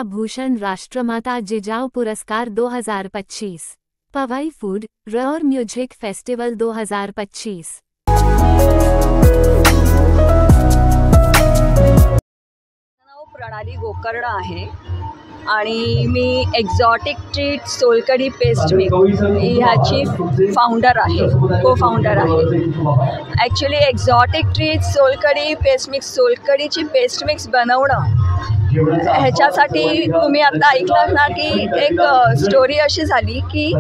प्रतिभा भूषण राष्ट्रमाता जिजाऊ पुरस्कार 2025 Powai food roar music festival 2025। नाव प्रणाली गोकर्ण आहे आणि मी exotic treat solkadhi paste mix ह्याची फाउंडर आहे, को फाउंडर आहे। Actually exotic treat solkadhi paste mix, सोलकढीची पेस्ट मिक्स बनवणं ह्याच्यासाठी तुम्ही आता ऐकलं ना की एक स्टोरी अशी झाली की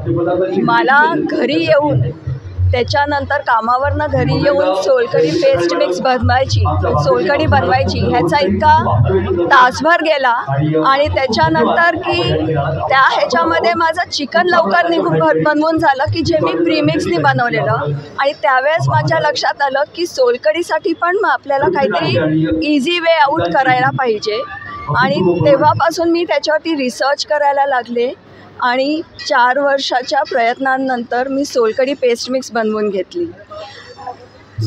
मला घरी येऊन त्याच्यानंतर कामावरनं घरी येऊन सोलकढी पेस्ट मिक्स सोलकढी बनवायची ह्याचा इतका तासभर गेला आणि त्याच्यानंतर की ह्याच्यामध्ये माझं चिकन लवकर बनवून झालं की जे मी प्रीमिक्सनी बनवलेलं आणि त्यावेळेस माझ्या लक्षात आलं की सोलकढीसाठी पण आपल्याला काहीतरी इझी वे आऊट करायला पाहिजे आणि तेव्हापासून मी त्याच्यावरती रिसर्च करायला लागले आणि 4 वर्षाच्या प्रयत्नांनंतर मी सोलकढी पेस्ट मिक्स बनवून घेतली।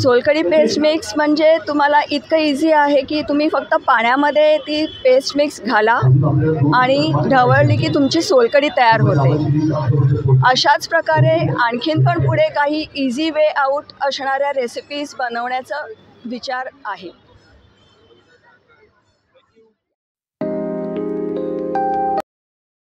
सोलकढी पेस्ट मिक्स म्हणजे तुम्हाला इतकं इझी आहे की तुम्ही फक्त पाण्यामध्ये ती पेस्ट मिक्स घाला आणि ढवळली की तुमची सोलकढी तयार होते। अशाच प्रकारे आणखीन पण पुढे काही इझी वे आऊट असणाऱ्या रेसिपीज बनवण्याचा विचार आहे।